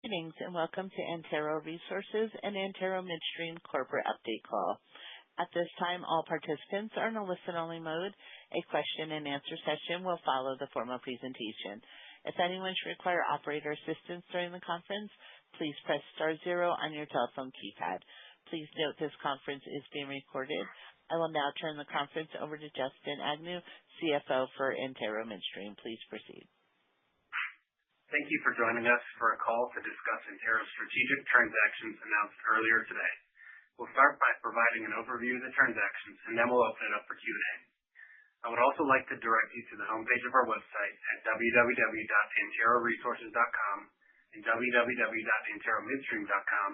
Greetings and welcome to Antero Resources and Antero Midstream corporate update call. At this time, all participants are in a listen-only mode. A question-and-answer session will follow the formal presentation. If anyone should require operator assistance during the conference, please press star 0 on your telephone keypad. Please note this conference is being recorded. I will now turn the conference over to Justin Agnew, CFO for Antero Midstream. Please proceed. Thank you for joining us for a call to discuss Antero's strategic transactions announced earlier today. We'll start by providing an overview of the transactions, and then we'll open it up for Q&A. I would also like to direct you to the homepage of our website at www.anteroresources.com and www.anteromidstream.com,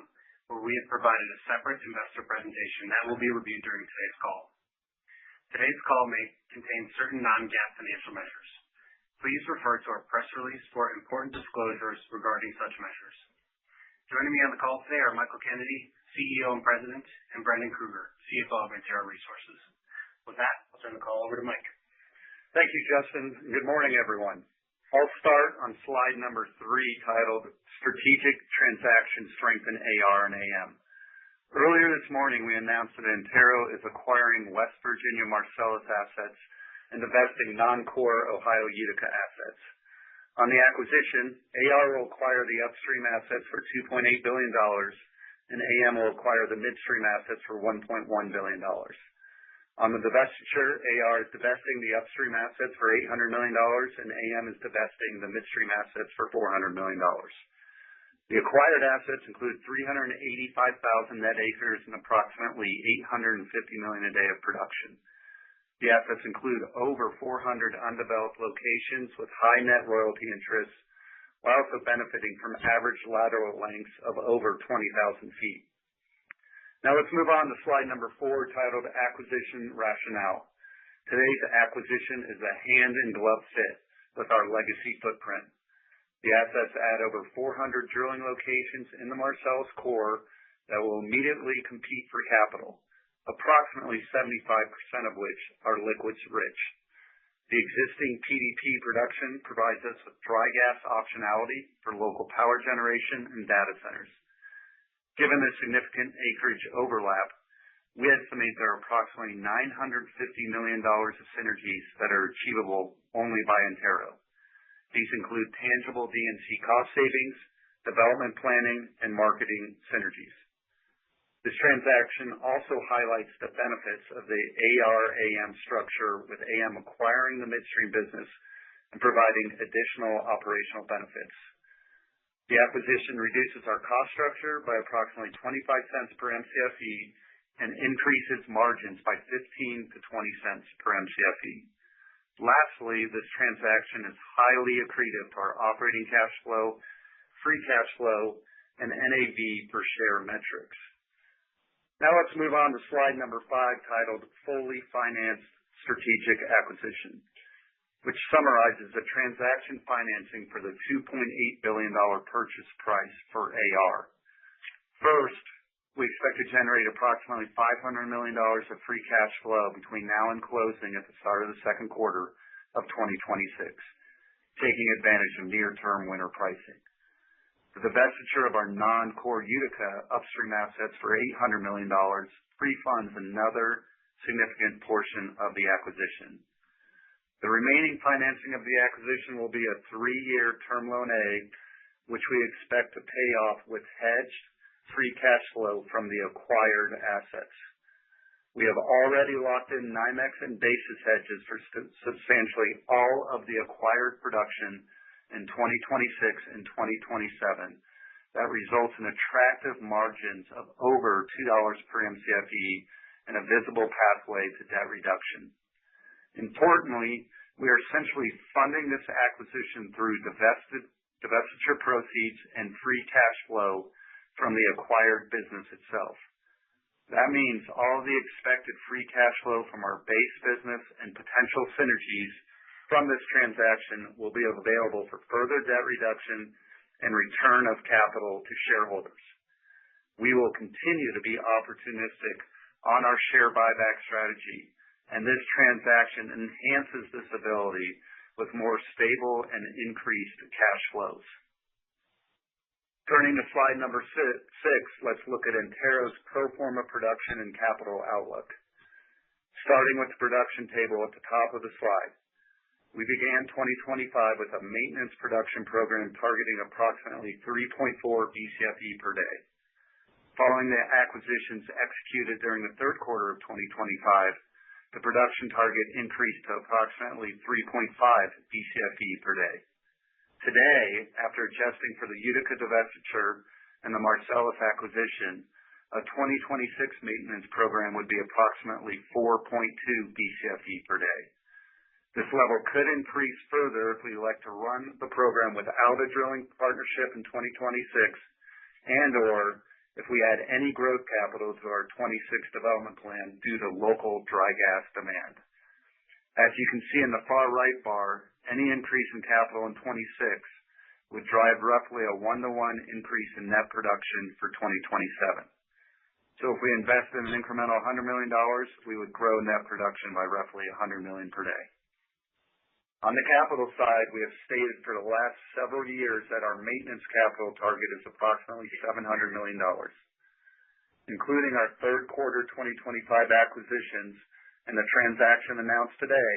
where we have provided a separate investor presentation that will be reviewed during today's call. Today's call may contain certain non-GAAP financial measures. Please refer to our press release for important disclosures regarding such measures. Joining me on the call today are Michael Kennedy, CEO and President, and Brendan Krueger, CFO of Antero Resources. With that, I'll turn the call over to Mike. Thank you, Justin. Good morning, everyone. I'll start on slide number 3, titled Strategic Transaction Strengthen AR and AM. Earlier this morning, we announced that Antero is acquiring West Virginia Marcellus assets and divesting non-core Ohio Utica assets. On the acquisition, AR will acquire the upstream assets for $2.8 billion, and AM will acquire the midstream assets for $1.1 billion. On the divestiture, AR is divesting the upstream assets for $800 million, and AM is divesting the midstream assets for $400 million. The acquired assets include 385,000 net acres and approximately 850 million a day of production. The assets include over 400 undeveloped locations with high net royalty interests, while also benefiting from average lateral lengths of over 20,000 feet. Now let's move on to slide number 4, titled Acquisition Rationale. Today's acquisition is a hand-in-glove fit with our legacy footprint. The assets add over 400 drilling locations in the Marcellus core that will immediately compete for capital, approximately 75% of which are liquids rich. The existing PDP production provides us with dry gas optionality for local power generation and data centers. Given the significant acreage overlap, we estimate there are approximately $950 million of synergies that are achievable only by Antero. These include tangible D&C cost savings, development planning, and marketing synergies. This transaction also highlights the benefits of the AR-AM structure, with AM acquiring the midstream business and providing additional operational benefits. The acquisition reduces our cost structure by approximately 25 cents per MCFE and increases margins by 15 to 20 cents per MCFE. Lastly, this transaction is highly accretive to our operating cash flow, free cash flow, and NAV per share metrics. Now let's move on to slide number 5, titled Fully Financed Strategic Acquisition, which summarizes the transaction financing for the $2.8 billion purchase price for AR. First, we expect to generate approximately $500 million of free cash flow between now and closing at the start of the second quarter of 2026, taking advantage of near-term winter pricing. The divestiture of our non-core Utica upstream assets for $800 million pre-funds another significant portion of the acquisition. The remaining financing of the acquisition will be a 3-year term loan A, which we expect to pay off with hedged free cash flow from the acquired assets. We have already locked in NYMEX and basis hedges for substantially all of the acquired production in 2026 and 2027. That results in attractive margins of over $2 per MCFE and a visible pathway to debt reduction. Importantly, we are essentially funding this acquisition through divestiture proceeds and free cash flow from the acquired business itself. That means all of the expected free cash flow from our base business and potential synergies from this transaction will be available for further debt reduction and return of capital to shareholders. We will continue to be opportunistic on our share buyback strategy, and this transaction enhances this ability with more stable and increased cash flows. Turning to slide number 6, let's look at Antero's pro forma production and capital outlook. Starting with the production table at the top of the slide, we began 2025 with a maintenance production program targeting approximately 3.4 BCFE per day. Following the acquisitions executed during the third quarter of 2025, the production target increased to approximately 3.5 BCFE per day. Today, after adjusting for the Utica divestiture and the Marcellus acquisition, a 2026 maintenance program would be approximately 4.2 BCFE per day. This level could increase further if we elect to run the program without a drilling partnership in 2026 and/or if we add any growth capital to our 26 development plan due to local dry gas demand. As you can see in the far right bar, any increase in capital in 26 would drive roughly a 1-to-1 increase in net production for 2027. So if we invested an incremental $100 million, we would grow net production by roughly $100 million per day. On the capital side, we have stated for the last several years that our maintenance capital target is approximately $700 million. Including our third quarter 2025 acquisitions and the transaction announced today,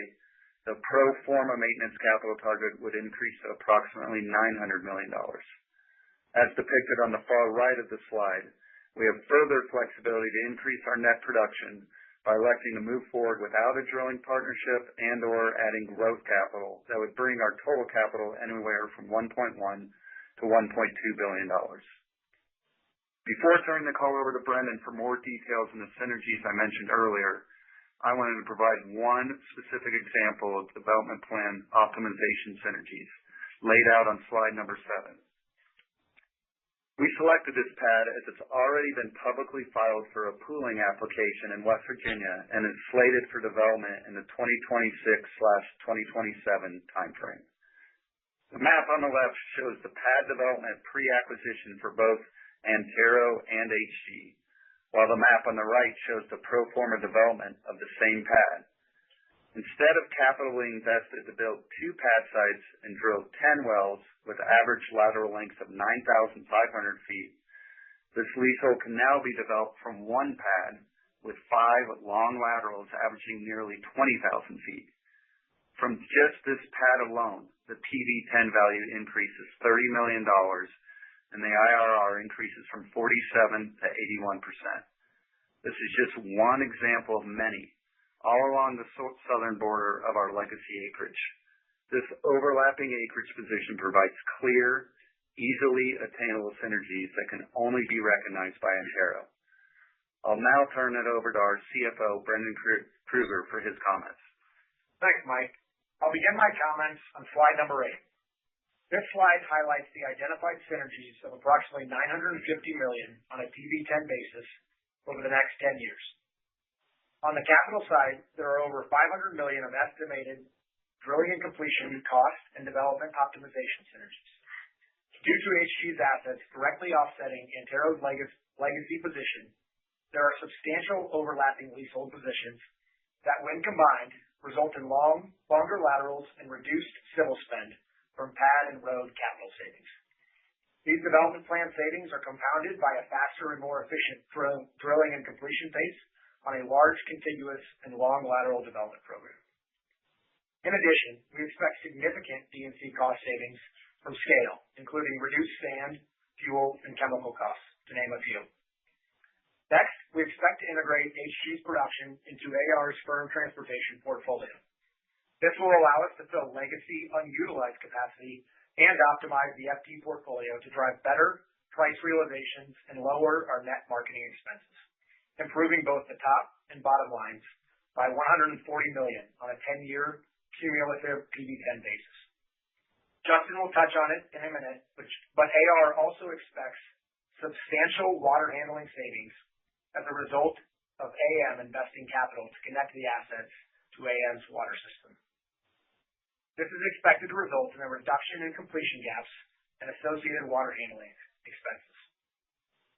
the pro forma maintenance capital target would increase to approximately $900 million. As depicted on the far right of the slide, we have further flexibility to increase our net production by electing to move forward without a drilling partnership and/or adding growth capital that would bring our total capital anywhere from $1.1 to $1.2 billion. Before turning the call over to Brendan for more details on the synergies I mentioned earlier, I wanted to provide one specific example of development plan optimization synergies laid out on slide number 7. We selected this pad as it's already been publicly filed for a pooling application in West Virginia and is slated for development in the 2026/2027 timeframe. The map on the left shows the pad development pre-acquisition for both Antero and HG, while the map on the right shows the pro forma development of the same pad. Instead of capitally invested to build 2 pad sites and drill 10 wells with average lateral lengths of 9,500 feet, this leasehold can now be developed from one pad with 5 long laterals averaging nearly 20,000 feet. From just this pad alone, the PV-10 value increases $30 million and the IRR increases from 47 to 81%. This is just one example of many, all along the southern border of our legacy acreage. This overlapping acreage position provides clear, easily attainable synergies that can only be recognized by Antero. I'll now turn it over to our CFO, Brendan Krueger, for his comments. Thanks, Mike. I'll begin my comments on slide number 8. This slide highlights the identified synergies of approximately $950 million on a PV-10 basis over the next 10 years. On the capital side, there are over $500 million of estimated drilling and completion cost and development optimization synergies. Due to HG's assets directly offsetting Antero's legacy position, there are substantial overlapping leasehold positions that, when combined, result in longer laterals and reduced civil spend from pad and road capital savings. These development plan savings are compounded by a faster and more efficient drilling and completion pace on a large contiguous and long lateral development program. In addition, we expect significant D&C cost savings from scale, including reduced sand, fuel, and chemical costs, to name a few. Next, we expect to integrate HG's production into AR's firm transportation portfolio. This will allow us to fill legacy unutilized capacity and optimize the FT portfolio to drive better price realizations and lower our net marketing expenses, improving both the top and bottom lines by $140 million on a 10-year cumulative PV-10 basis. Justin will touch on it in a minute, but AR also expects substantial water handling savings as a result of AM investing capital to connect the assets to AM's water system. This is expected to result in a reduction in completion gaps and associated water handling expenses.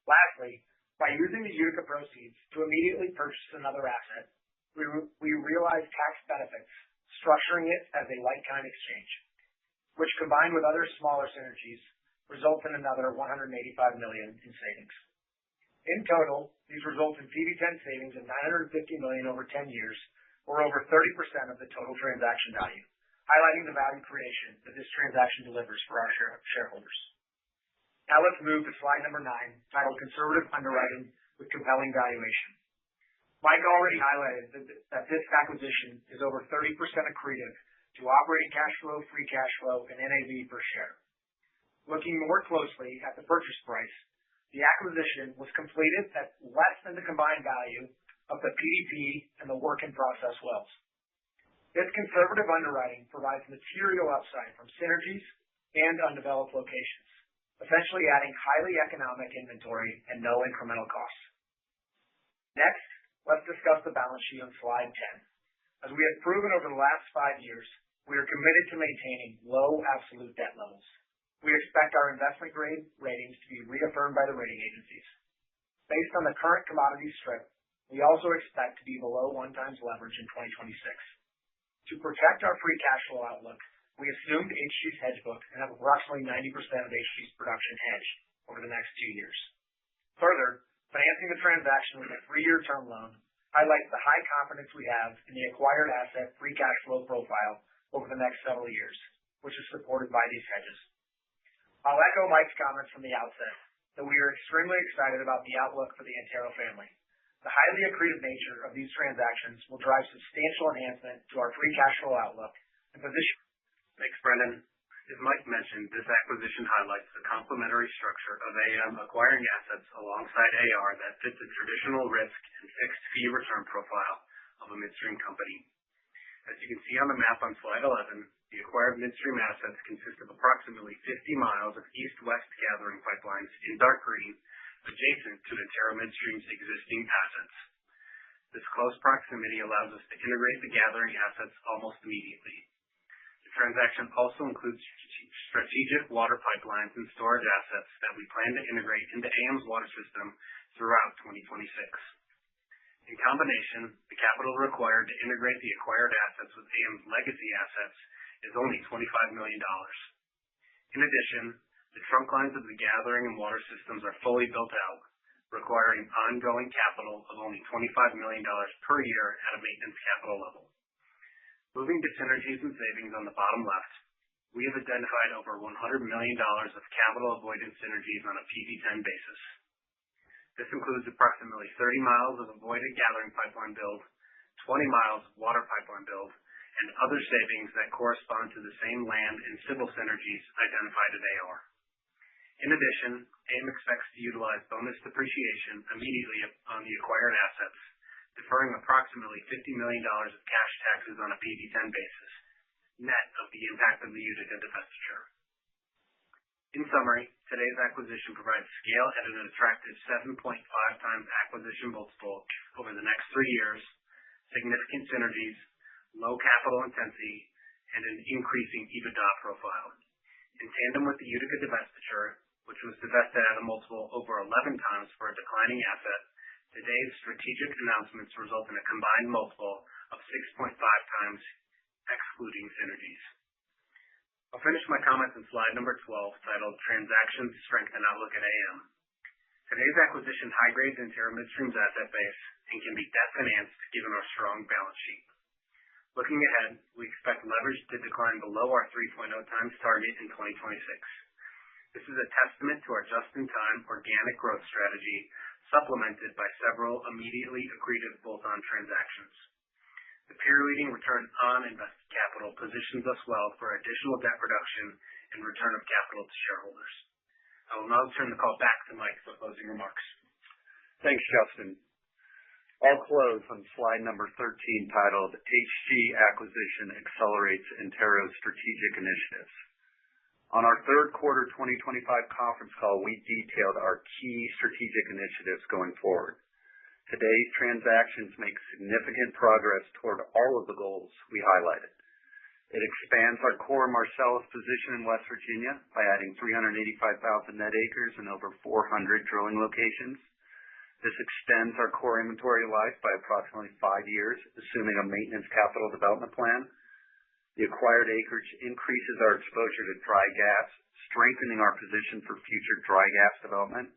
Lastly, by using the Utica proceeds to immediately purchase another asset, we realize tax benefits structuring it as a like-kind exchange, which, combined with other smaller synergies, result in another $185 million in savings. In total, these result in PV10 savings of $950 million over 10 years, or over 30% of the total transaction value, highlighting the value creation that this transaction delivers for our shareholders. Now let's move to slide number 9, titled Conservative Underwriting with Compelling Valuation. Mike already highlighted that this acquisition is over 30% accretive to operating cash flow, free cash flow, and NAV per share. Looking more closely at the purchase price, the acquisition was completed at less than the combined value of the PDP and the work-in-process wells. This conservative underwriting provides material upside from synergies and undeveloped locations, essentially adding highly economic inventory and no incremental costs. Next, let's discuss the balance sheet on slide 10. As we have proven over the last 5 years, we are committed to maintaining low absolute debt levels. We expect our investment grade ratings to be reaffirmed by the rating agencies. Based on the current commodity strip, we also expect to be below 1x leverage in 2026. To protect our free cash flow outlook, we assumed HG's hedge book and have approximately 90% of HG's production hedged over the next 2 years. Further, financing the transaction with a 3-year term loan highlights the high confidence we have in the acquired asset free cash flow profile over the next several years, which is supported by these hedges. I'll echo Mike's comments from the outset that we are extremely excited about the outlook for the Antero family. The highly accretive nature of these transactions will drive substantial enhancement to our free cash flow outlook and position. Thanks, Brendan. As Mike mentioned, this acquisition highlights the complementary structure of AM acquiring assets alongside AR that fits the traditional risk and fixed fee return profile of a midstream company. As you can see on the map on slide 11, the acquired midstream assets consist of approximately 50 miles of east-west gathering pipelines in dark green, adjacent to Antero Midstream's existing assets. This close proximity allows us to integrate the gathering assets almost immediately. The transaction also includes strategic water pipelines and storage assets that we plan to integrate into AM's water system throughout 2026. In combination, the capital required to integrate the acquired assets with AM's legacy assets is only $25 million. In addition, the trunk lines of the gathering and water systems are fully built out, requiring ongoing capital of only $25 million per year at a maintenance capital level. Moving to synergies and savings on the bottom left, we have identified over $100 million of capital avoidance synergies on a PV10 basis. This includes approximately 30 miles of avoided gathering pipeline build, 20 miles of water pipeline build, and other savings that correspond to the same land and civil synergies identified at AR. In addition, AM expects to utilize bonus depreciation immediately on the acquired assets, deferring approximately $50 million of cash taxes on a PV10 basis, net of the impact of the Utica divestiture. In summary, today's acquisition provides scale at an attractive 7.5x acquisition multiple over the next 3 years, significant synergies, low capital intensity, and an increasing EBITDA profile. In tandem with the Utica divestiture, which was divested at a multiple over 11x for a declining asset, today's strategic announcements result in a combined multiple of 6.5x excluding synergies. I'll finish my comments on slide number 12, titled Transaction Strength and Outlook at AM. Today's acquisition high-grades Antero Midstream's asset base and can be debt financed given our strong balance sheet. Looking ahead, we expect leverage to decline below our 3.0x target in 2026. This is a testament to our just-in-time organic growth strategy, supplemented by several immediately accretive bolt-on transactions. The peer-leading return on invested capital positions us well for additional debt reduction and return of capital to shareholders. I will now turn the call back to Mike for closing remarks. Thanks, Justin. I'll close on slide number 13, titled HG Acquisition Accelerates Antero's Strategic Initiatives. On our third quarter 2025 conference call, we detailed our key strategic initiatives going forward. Today's transactions make significant progress toward all of the goals we highlighted. It expands our core Marcellus position in West Virginia by adding 385,000 net acres and over 400 drilling locations. This extends our core inventory life by approximately 5 years, assuming a maintenance capital development plan. The acquired acreage increases our exposure to dry gas, strengthening our position for future dry gas development.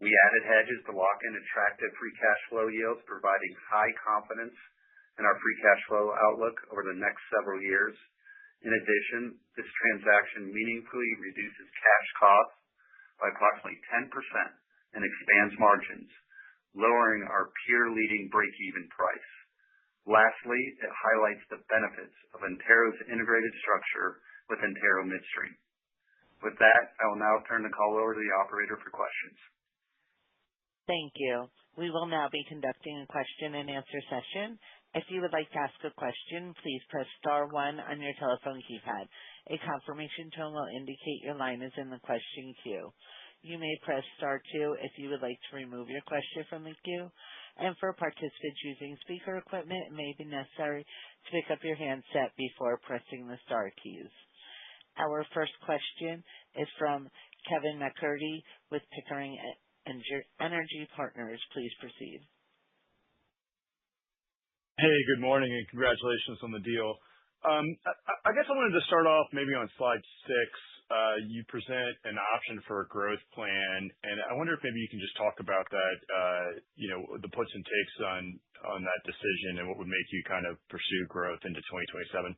We added hedges to lock in attractive free cash flow yields, providing high confidence in our free cash flow outlook over the next several years. In addition, this transaction meaningfully reduces cash costs by approximately 10% and expands margins, lowering our peer-leading break-even price. Lastly, it highlights the benefits of Antero's integrated structure with Antero Midstream. With that, I will now turn the call over to the operator for questions. Thank you. We will now be conducting a question-and-answer session. If you would like to ask a question, please press star one on your telephone keypad. A confirmation tone will indicate your line is in the question queue. You may press star two if you would like to remove your question from the queue. And for participants using speaker equipment, it may be necessary to pick up your handset before pressing the star keys. Our first question is from Kevin McCurdy with Pickering Energy Partners. Please proceed. Hey, good morning, and congratulations on the deal. I guess I wanted to start off maybe on slide 6. You present an option for a growth plan, and I wonder if maybe you can just talk about that, the puts and takes on that decision and what would make you kind of pursue growth into 2027.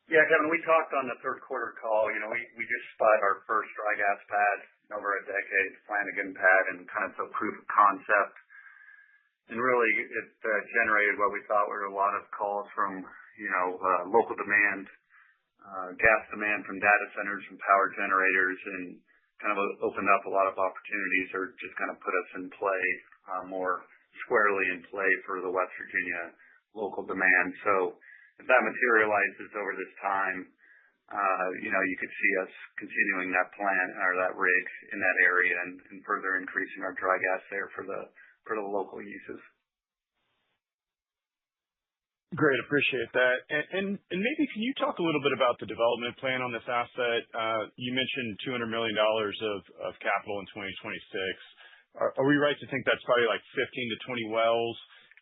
Yeah, Kevin, we talked on the third quarter call. We just spud our first dry gas pad in over a decade, Flanagan pad, and kind of a proof of concept. And really, it generated what we thought were a lot of calls from, local demand, gas demand from data centers and power generators, and kind of opened up a lot of opportunities, or just kind of put us in play, more squarely in play for the West Virginia local demand. So if that materializes over this time, you could see us continuing that plan or that rig in that area and further increasing our dry gas there for the local uses. Great, appreciate that. And maybe can you talk a little bit about the development plan on this asset? You mentioned $200 million of capital in 2026. Are we right to think that's probably like 15 to 20 wells?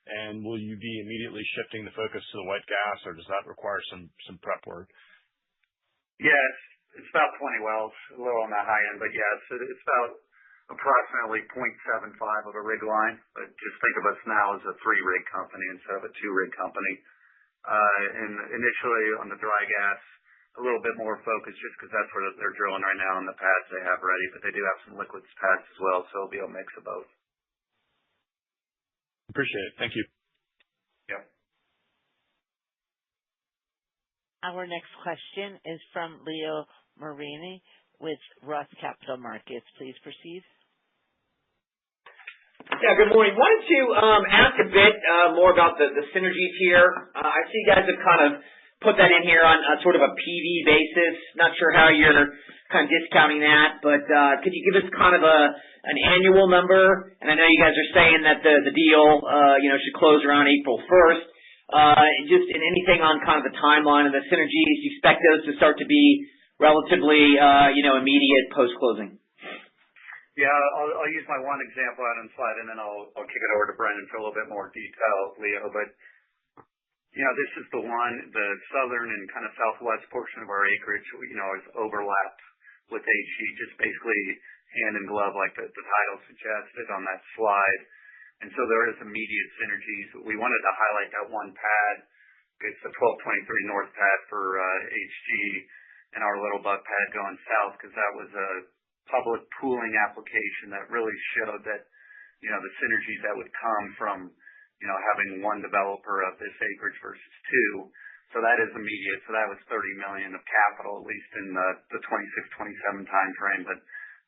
And will you be immediately shifting the focus to the wet gas, or does that require some prep work? Yes, it's about 20 wells, a little on the high end, but yes, it's about approximately 0.75 of a rig line. But just think of us now as a 3-rig company instead of a 2-rig company. And initially on the dry gas, a little bit more focused just because that's where they're drilling right now on the pads they have ready, but they do have some liquids pads as well, so it'll be a mix of both. Appreciate it. Thank you. Yep. Our next question is from Leo Mariani with Roth Capital Markets. Please proceed. Yeah, good morning. Wanted to ask a bit more about the synergies here. I see you guys have kind of put that in here on sort of a PV basis. Not sure how you're kind of discounting that, but could you give us kind of an annual number? And I know you guys are saying that the deal should close around April 1st. Just in anything on kind of the timeline of the synergies, you expect those to start to be relatively immediate post-closing? Yeah, I'll use my one example out on slide, and then I'll kick it over to Brendan for a little bit more detail, Leo. But this is the southern and kind of southwest portion of our acreage, is overlapped with HG, just basically hand in glove, like the title suggested on that slide. And so there is immediate synergies. We wanted to highlight that one pad. It's the 1223 North pad for HG, and our Little Buck pad going south, because that was a public pooling application that really showed that, the synergies that would come from, having one developer of this acreage versus two. So that is immediate. So that was $30 million of capital, at least in the 26-27 timeframe. But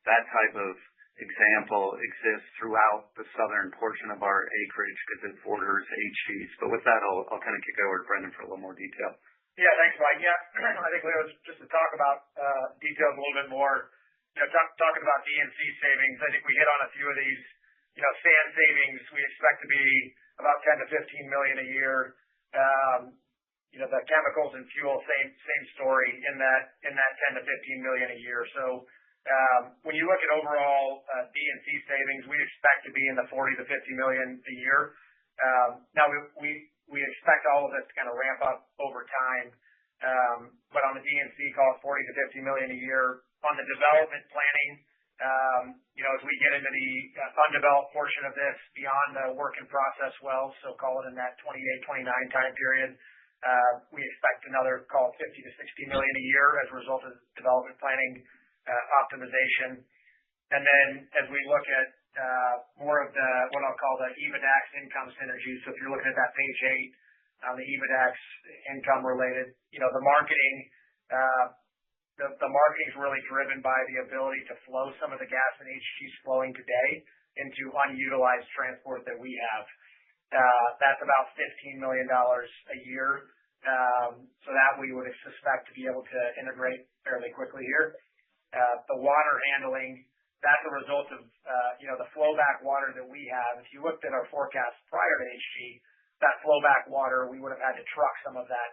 that type of example exists throughout the southern portion of our acreage because it borders HGs. But with that, I'll kind of kick over to Brendan for a little more detail. Yeah, thanks, Mike. Yeah, I think, Leo, just to talk about details a little bit more, talking about D&C savings, I think we hit on a few of these. Sand savings we expect to be about $10 to $15 million a year. The chemicals and fuel, same story in that $10 to $15 million a year. So when you look at overall D&C savings, we expect to be in the $40 to $50 million a year. Now we expect all of this to kind of ramp up over time. But on the D&C, call it $40 to $50 million a year. On the development planning, as we get into the undeveloped portion of this beyond the work in process wells, so call it in that 28, 29 time period, we expect another, call it $50 to $60 million a year as a result of development planning optimization. And then as we look at more of the what I'll call the EBITDAX income synergies, so if you're looking at that page 8 on the EBITDAX income related, the marketing. The marketing is really driven by the ability to flow some of the gas and HGs flowing today into unutilized transport that we have. That's about $15 million a year. So that we would suspect to be able to integrate fairly quickly here. The water handling, that's a result of, the flowback water that we have. If you looked at our forecast prior to HG, that flowback water, we would have had to truck some of that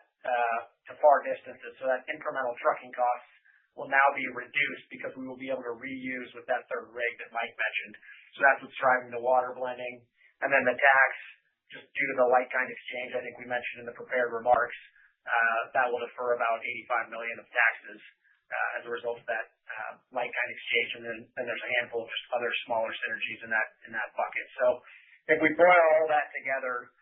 to far distances. So that incremental trucking costs will now be reduced because we will be able to reuse with that third rig that Mike mentioned. So that's what's driving the water blending. And then the tax, just due to the like-kind exchange, I think we mentioned in the prepared remarks, that will defer about $85 million of taxes as a result of that like-kind exchange. And then there's a handful of just other smaller synergies in that bucket. So if we boil all that together,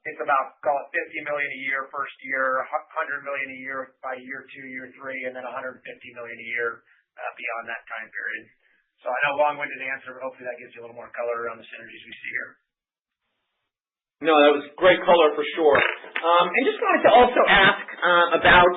it's about, call it $50 million a year first year, $100 million a year by year 2, year 3, and then $150 million a year beyond that time period. So I know long-winded answer, but hopefully that gives you a little more color around the synergies we see here. No, that was great color for sure. And just wanted to also ask about,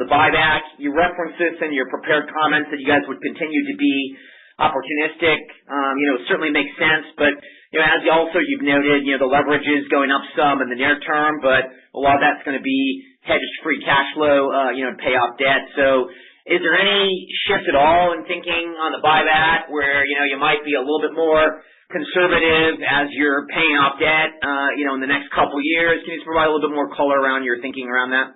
the buyback. You referenced this in your prepared comments that you guys would continue to be opportunistic. It certainly makes sense, but as you've noted, the leverage is going up some in the near term, but a lot of that's going to be hedged free cash flow, to pay off debt. So is there any shift at all in thinking on the buyback where, you might be a little bit more conservative as you're paying off debt, in the next couple of years? Can you just provide a little bit more color around your thinking around that?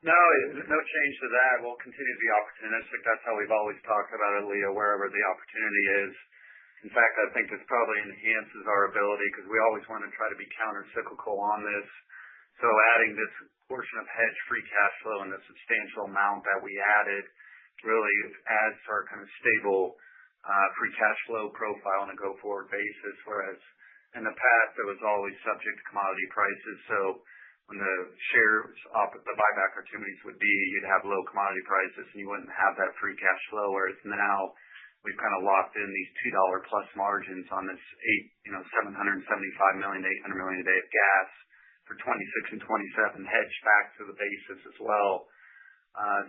No, no change to that. We'll continue to be opportunistic. That's how we've always talked about it, Leo, wherever the opportunity is. In fact, I think this probably enhances our ability because we always want to try to be counter-cyclical on this. So adding this portion of hedge-free cash flow and the substantial amount that we added really adds to our kind of stable free cash flow profile on a go-forward basis, whereas in the past it was always subject to commodity prices. So when the the buyback opportunities would be, you'd have low commodity prices and you wouldn't have that free cash flow, whereas now we've kind of locked in these $2 plus margins on this 775 million, 800 million a day of gas for 26 and 27 hedged back to the basis as well.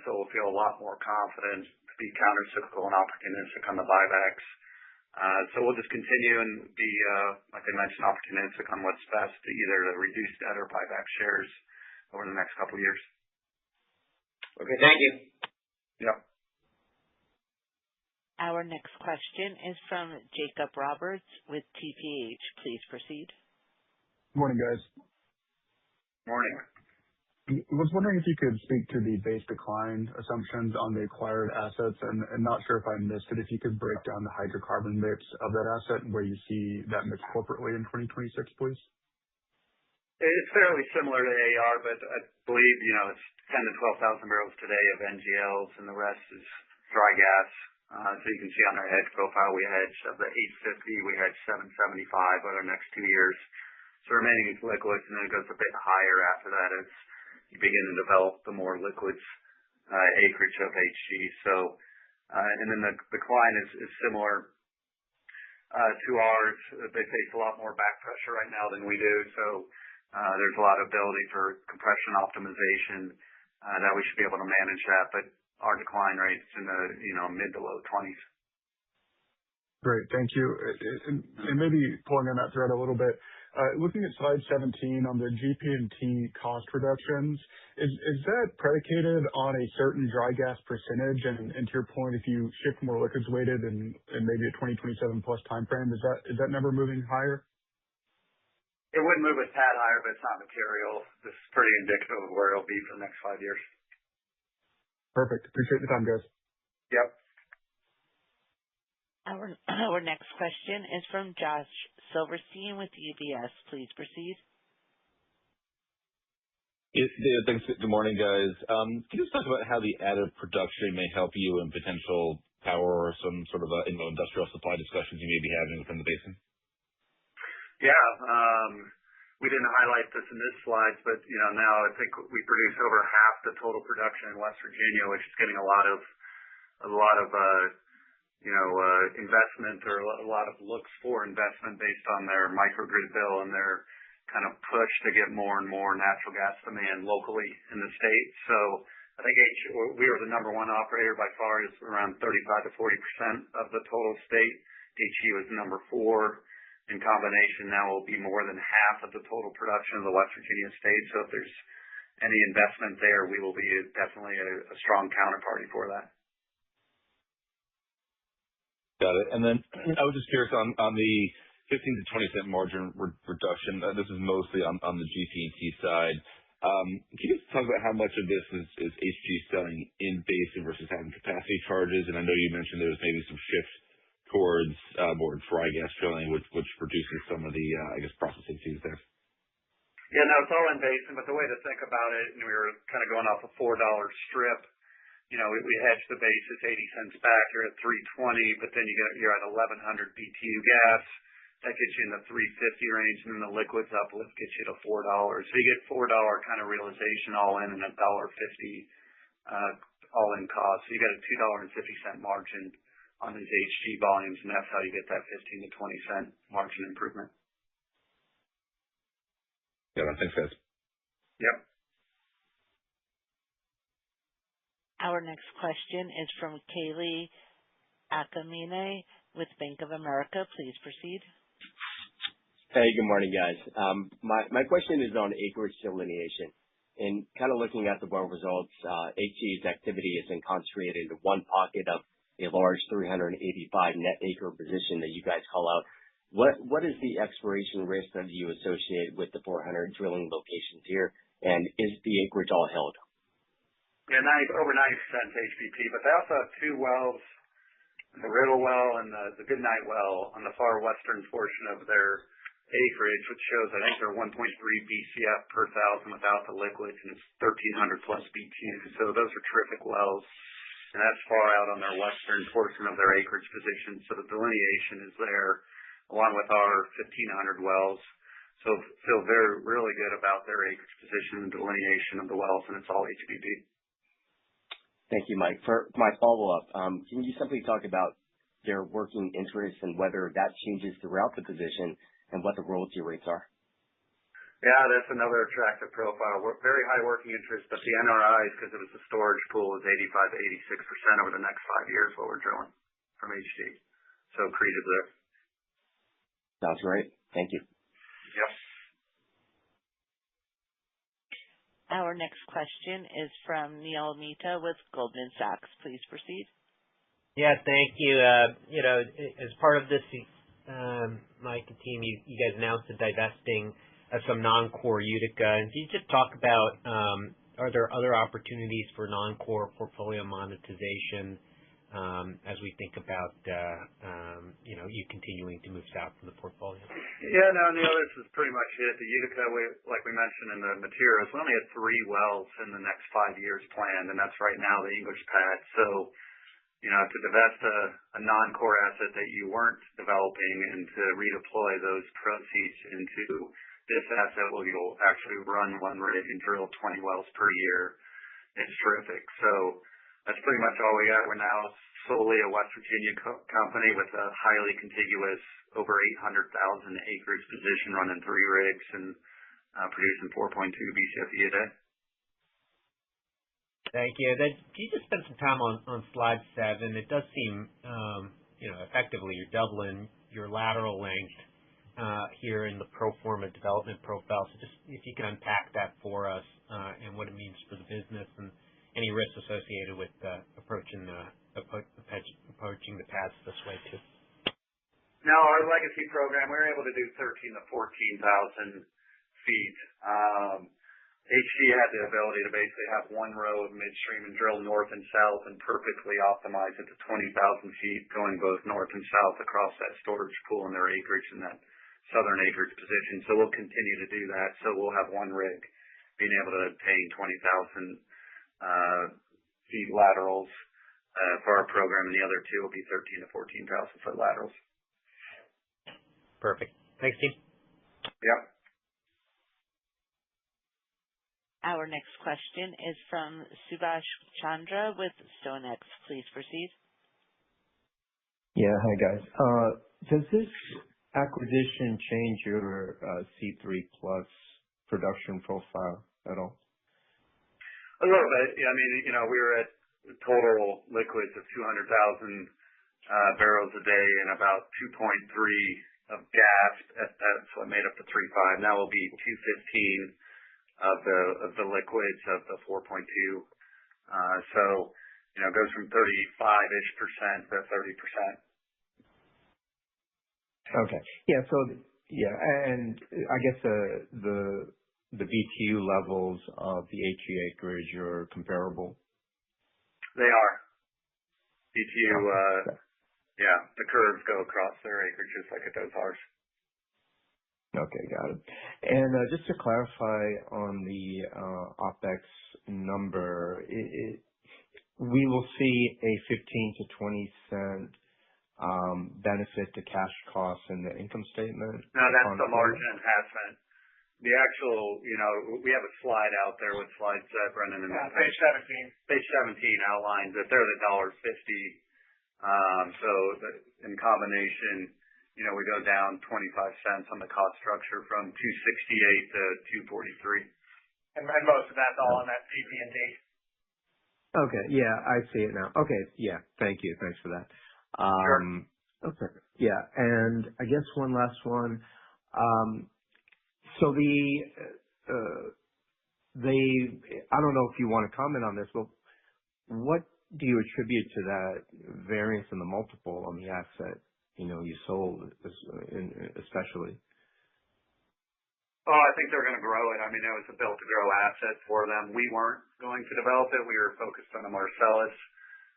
So we'll feel a lot more confident to be counter-cyclical and opportunistic on the buybacks. So we'll just continue and be, like I mentioned, opportunistic on what's best to either reduce debt or buy back shares over the next couple of years. Okay, thank you. Yep. Our next question is from Jacob Roberts with TPH. Please proceed. Morning, guys. Morning. I was wondering if you could speak to the base decline assumptions on the acquired assets, and not sure if I missed it, if you could break down the hydrocarbon mix of that asset and where you see that mix corporately in 2026, please. It's fairly similar to AR, but I believe, it's 10 to 12,000 barrels today of NGLs, and the rest is dry gas. So you can see on our hedge profile, we hedge of the 850, we hedge 775 over the next 2 years. So remaining is liquids, and then it goes a bit higher after that as you begin to develop the more liquids acreage of HG. So, and then the decline is similar to ours. They face a lot more back pressure right now than we do. So there's a lot of ability for compression optimization that we should be able to manage that. But our decline rate's in the mid to low 20s. Great, thank you. And maybe pulling on that thread a little bit, looking at slide 17 on the GP&T cost reductions, is that predicated on a certain dry gas percentage? And to your point, if you shift more liquids weighted and maybe a 2027 plus timeframe, is that number moving higher? It would move a tad higher, but it's not material. This is pretty indicative of where it'll be for the next 5 years. Perfect. Appreciate the time, guys. Yep. Our next question is from Josh Silverstein with UBS. Please proceed. Thanks. Good morning, guys. Can you just talk about how the added production may help you in potential power or some sort of industrial supply discussions you may be having within the basin? Yeah. We didn't highlight this in this slide, but now I think we produce over half the total production in West Virginia, which is getting a lot of investment or a lot of looks for investment based on their microgrid bill and their kind of push to get more and more natural gas demand locally in the state. So I think we are the number one operator by far, is around 35 to 40% of the total state. HE was number 4. In combination, now will be more than half of the total production of the West Virginia state. So if there's any investment there, we will be definitely a strong counterparty for that. Got it. And then I was just curious on the 15 to 20 cent margin reduction. This is mostly on the GP&T side. Can you just talk about how much of this is HG selling in basin versus having capacity charges? And I know you mentioned there was maybe some shift towards more dry gas drilling, which produces some of the, processing fees there. Yeah, no, it's all in basin, but the way to think about it, and we were kind of going off a $4 strip. We hedged the basis 80 cents back. You're at 320, but then you're at 1100 BTU gas. That gets you in the 350 range, and then the liquids uplift gets you to $4. So you get $4 kind of realization all in, and $1.50 all in cost. So you got a $2.50 margin on these HG volumes, and that's how you get that 15 to 20 cent margin improvement. Yeah, thanks, guys. Yep. Our next question is from Kaylee Akamine with Bank of America. Please proceed. Hey, good morning, guys. My question is on acreage delineation. And kind of looking at the well results, HG's activity is concentrated in one pocket of a large 385 net acre position that you guys call out. What is the exploration risk that you associate with the 400 drilling locations here? And is the acreage all held? Yeah, over 90% HBP, but they also have 2 wells, the Riddle well and the Goodnight well on the far western portion of their acreage, which shows I think they're 1.3 BCF per thousand without the liquids, and it's 1,300 plus BTU. So those are terrific wells, and that's far out on their western portion of their acreage position. So the delineation is there, along with our 1,500 wells. So feel really good about their acreage position and delineation of the wells, and it's all HBP. Thank you, Mike. For my follow-up, can you simply talk about their working interest and whether that changes throughout the position and what the royalty rates are? Yeah, that's another attractive profile. Very high working interest, but the NRIs, because it was a storage pool, is 85 to 86% over the next 5 years while we're drilling from HG. So accretive there. Sounds great. Thank you. Yep. Our next question is from Neil Mehta with Goldman Sachs. Please proceed. Yeah, thank you. As part of this, Mike and team, you guys announced the divesting of some non-core Utica. And can you just talk about, are there other opportunities for non-core portfolio monetization as we think about you continuing to move south from the portfolio? Yeah, no, Neil, this is pretty much it. The Utica, like we mentioned in the materials, we only had 3 wells in the next 5 years planned, and that's right now the English pad. So, to divest a non-core asset that you weren't developing and to redeploy those proceeds into this asset where you'll actually run 1 rig and drill 20 wells per year, it's terrific. So that's pretty much all we got. We're now solely a West Virginia company with a highly contiguous, over 800,000 acres position, running 3 rigs and producing 4.2 BCFE a day. Thank you. Then can you just spend some time on slide 7? It does seem, effectively you're doubling your lateral length here in the pro forma development profile. So just if you can unpack that for us and what it means for the business and any risks associated with approaching the paths this way too. No, our legacy program, we were able to do 13,000 to 14,000 feet. HG had the ability to basically have 1 row of midstream and drill north and south and perfectly optimize it to 20,000 feet going both north and south across that storage pool in their acreage in that southern acreage position. So we'll continue to do that. So we'll have 1 rig being able to obtain 20,000 feet laterals for our program, and the other two will be 13 to 14,000 foot laterals. Perfect. Thanks, team. Yep. Our next question is from Subash Chandra with StoneX. Please proceed. Yeah. Hi, guys. Does this acquisition change your C3+ production profile at all? A little bit. Yeah, I mean, we were at total liquids of 200,000 barrels a day and about 2.3 of gas. That's what made up the 3.5. Now will be 215 of the liquids of the 4.2. So, it goes from 35-ish% to 30%. Okay. Yeah. So, yeah, and I guess the BTU levels of the HE acreage are comparable. They are. BTU, yeah, the curves go across their acreage just like it does ours. Okay, got it. And just to clarify on the OpEx number, we will see a 15 to 20 cent benefit to cash costs in the income statement? No, that's the margin enhancement. The actual, we have a slide out there with slides, Brendan. Page 17. Page 17 outlines that they're the $1.50. So in combination, we go down 25 cents on the cost structure from 268 to 243. And most of that's all on that GP&T. Okay. Yeah, I see it now. Okay. Yeah. Thank you. Thanks for that. Sure. Okay. Yeah. And I guess one last one. So I don't know if you want to comment on this, but what do you attribute to that variance in the multiple on the asset, you sold, especially? Oh, I think they're going to grow it. I mean, it was a built-to-grow asset for them. We weren't going to develop it. We were focused on the Marcellus,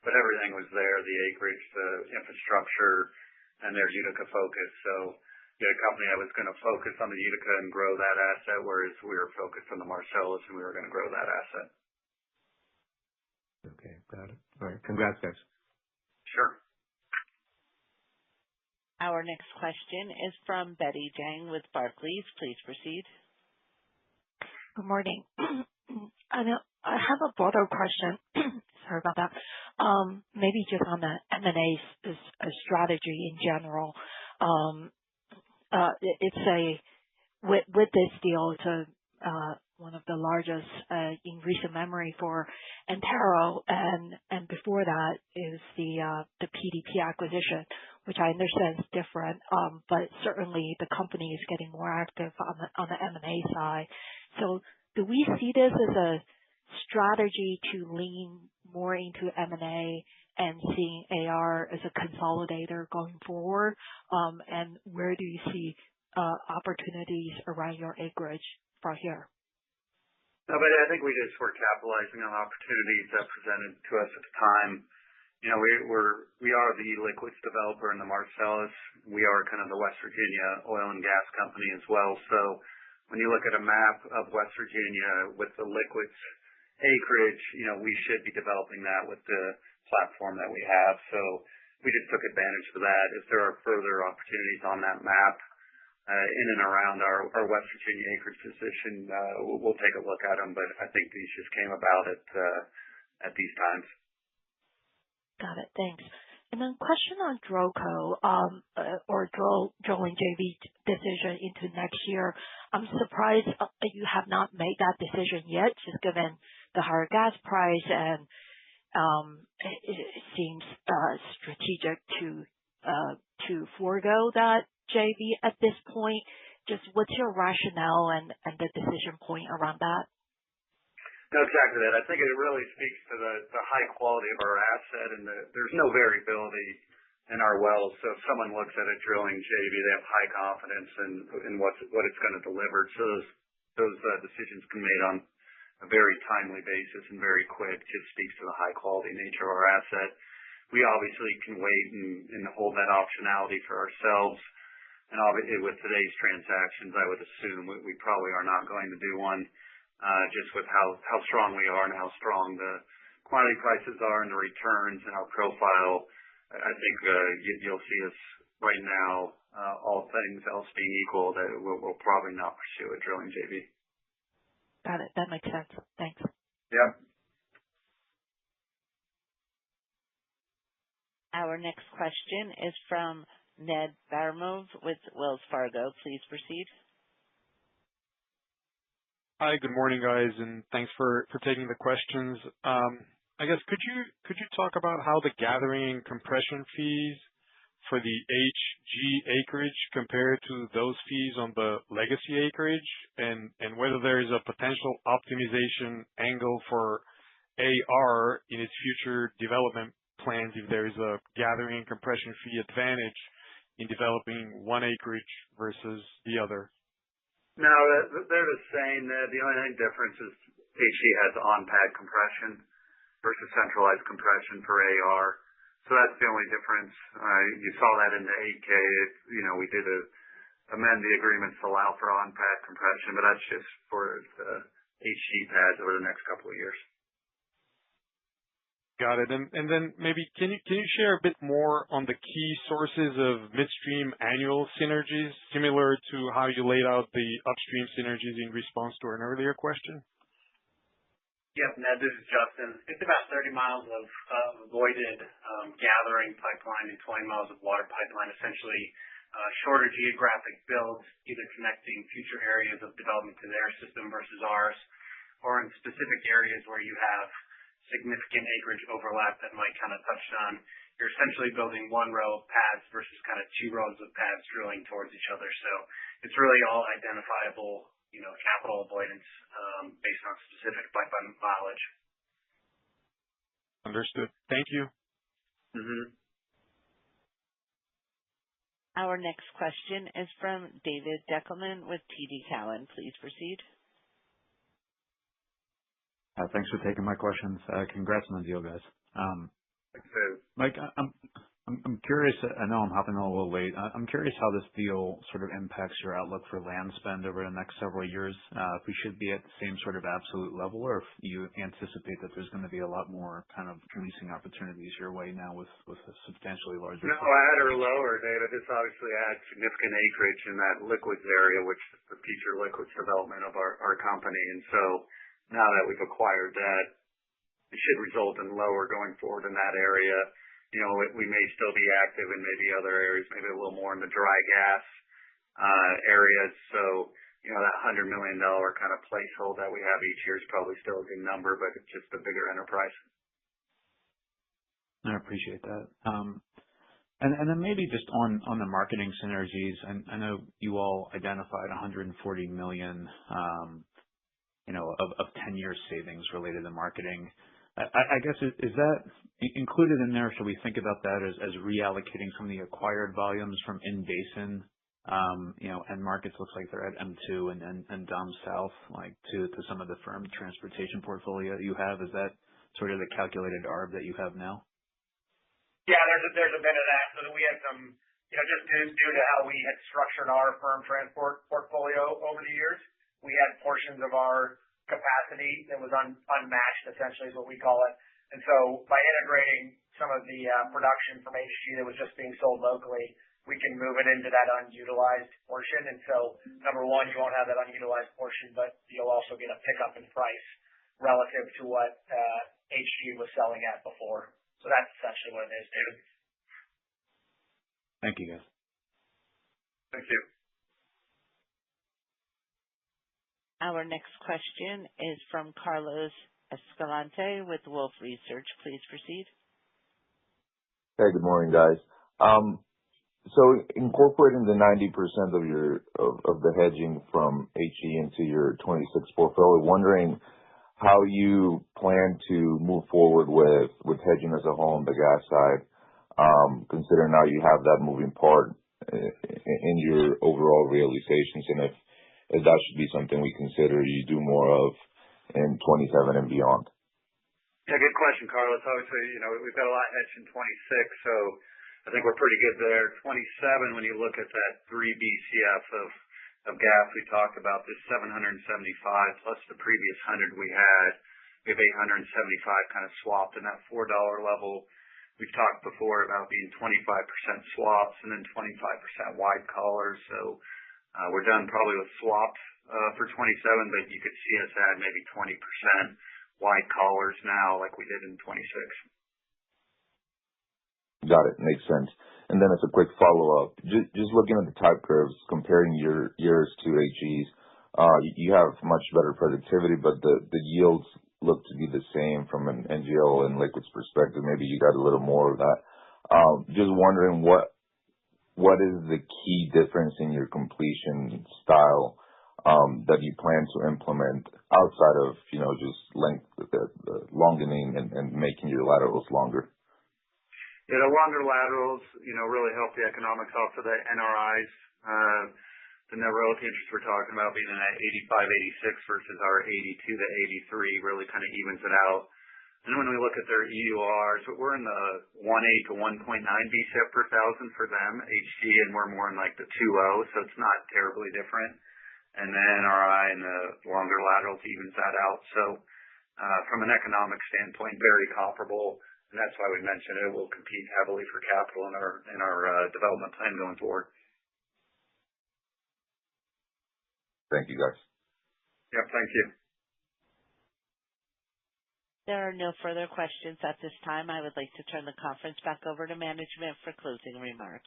but everything was there, the acreage, the infrastructure, and their Utica focus. So we had a company that was going to focus on the Utica and grow that asset, whereas we were focused on the Marcellus, and we were going to grow that asset. Okay. Got it. All right. Congrats, guys. Sure. Our next question is from Betty Jiang with Barclays. Please proceed. Good morning. I have a broader question. Sorry about that. Maybe just on the M&A strategy in general. With this deal, it's one of the largest in recent memory for Antero, and before that is the PDP acquisition, which I understand is different, but certainly the company is getting more active on the M&A side. So do we see this as a strategy to lean more into M&A and seeing AR as a consolidator going forward? And where do you see opportunities around your acreage from here? No, but I think we just were capitalizing on opportunities that presented to us at the time. We are the liquids developer in the Marcellus. We are kind of the West Virginia oil and gas company as well. So when you look at a map of West Virginia with the liquids acreage, we should be developing that with the platform that we have. So we just took advantage of that. If there are further opportunities on that map in and around our West Virginia acreage position, we'll take a look at them. But I think these just came about at these times. Got it. Thanks. And then question on DrillCo or drilling JV decision into next year. I'm surprised that you have not made that decision yet, just given the higher gas price, and it seems strategic to forego that JV at this point. Just what's your rationale and the decision point around that? No, exactly that. I think it really speaks to the high quality of our asset, and there's no variability in our wells. So if someone looks at a drilling JV, they have high confidence in what it's going to deliver. So those decisions can be made on a very timely basis and very quick. Just speaks to the high quality nature of our asset. We obviously can wait and hold that optionality for ourselves. And obviously with today's transactions, I would assume we probably are not going to do one. just with how strong we are and how strong the quantity prices are and the returns and our profile. I think you'll see us right now, all things else being equal, that we'll probably not pursue a drilling JV. Got it. That makes sense. Thanks. Yeah. Our next question is from Ned Baramov with Wells Fargo. Please proceed. Hi, good morning, guys, and thanks for taking the questions. I guess could you talk about how the gathering and compression fees for the HG acreage compare to those fees on the legacy acreage, and whether there is a potential optimization angle for AR in its future development plans if there is a gathering and compression fee advantage in developing one acreage versus the other? No, they're the same. The only difference is HG has on-pad compression versus centralized compression for AR. So that's the only difference. You saw that in the 8K. We did amend the agreements to allow for on-pad compression, but that's just for the HG pads over the next couple of years. Got it. And then maybe can you share a bit more on the key sources of midstream annual synergies, similar to how you laid out the upstream synergies in response to an earlier question? Yep, Ned, this is Justin. It's about 30 miles of avoided gathering pipeline and 20 miles of water pipeline, essentially shorter geographic builds, either connecting future areas of development to their system versus ours, or in specific areas where you have significant acreage overlap that Mike kind of touched on. You're essentially building one row of pads versus kind of two rows of pads drilling towards each other. So it's really all identifiable, capital avoidance based on specific pipeline mileage. Understood. Thank you. Mm-hmm. Our next question is from David Deckelman with TD Cowen. Please proceed. Thanks for taking my questions. Congrats on the deal, guys. Thanks, Dave. Mike, I'm curious. I know I'm hopping a little late. I'm curious how this deal sort of impacts your outlook for land spend over the next several years. If we should be at the same sort of absolute level, or if you anticipate that there's going to be a lot more kind of leasing opportunities your way now with a substantially larger. No, add or lower, David. This obviously adds significant acreage in that liquids area, which is the future liquids development of our company. And so now that we've acquired that, it should result in lower going forward in that area. We may still be active in maybe other areas, maybe a little more in the dry gas areas. So, that $100 million kind of placehold that we have each year is probably still a good number, but it's just a bigger enterprise. I appreciate that. And then maybe just on the marketing synergies, and I know you all identified $140 million of 10-year savings related to marketing. I guess, is that included in there? Should we think about that as reallocating some of the acquired volumes from in-basin, and markets looks like they're at M2 and Dom South, to some of the firm transportation portfolio that you have? Is that sort of the calculated ARB that you have now? Yeah, there's a bit of that. So that we had some, just due to how we had structured our firm transport portfolio over the years, we had portions of our capacity that was unmatched, essentially is what we call it. And so by integrating some of the production from HG that was just being sold locally, we can move it into that unutilized portion. And so, number one, you won't have that unutilized portion, but you'll also get a pickup in price relative to what HG was selling at before. So that's essentially what it is, David. Thank you, guys. Thank you. Our next question is from Carlos Escalante with Wolfe Research. Please proceed. Hey, good morning, guys. So incorporating the 90% of the hedging from HG into your 26 portfolio, wondering how you plan to move forward with hedging as a whole on the gas side, considering now you have that moving part in your overall realizations, and if that should be something we consider you do more of in 27 and beyond. Yeah, good question, Carlos. Obviously, we've got a lot hedged in 26, so I think we're pretty good there. 27, when you look at that 3 BCF of of gas we talked about, this 775 plus the previous 100 we had. We have 875 kind of swapped in that $4 level. We've talked before about being 25% swaps and then 25% wide collars. So we're done probably with swaps for 27, but you could see us add maybe 20% wide collars now like we did in 26. Got it. Makes sense. And then as a quick follow-up, just looking at the type curves, comparing yours to HE's, you have much better productivity, but the yields look to be the same from an NGL and liquids perspective. Maybe you got a little more of that. Just wondering what is the key difference in your completion style that you plan to implement outside of, just length, longing and making your laterals longer? Yeah, the longer laterals, really help the economics off of the NRIs. The net royalty interest we're talking about being in that 85, 86 versus our 82 to 83 really kind of evens it out. And then when we look at their EURs, we're in the 1.8 to 1.9 BCF per thousand for them, HT, and we're more in like the 2.0, so it's not terribly different. And then NRI and the longer laterals evens that out. So from an economic standpoint, very comparable. And that's why we mentioned it will compete heavily for capital in our development plan going forward. Thank you, guys. Yep, thank you. There are no further questions at this time. I would like to turn the conference back over to management for closing remarks.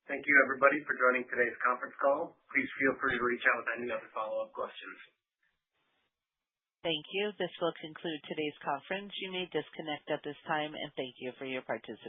Thank you, everybody, for joining today's conference call. Please feel free to reach out with any other follow-up questions. Thank you. This will conclude today's conference. You may disconnect at this time, and thank you for your participation.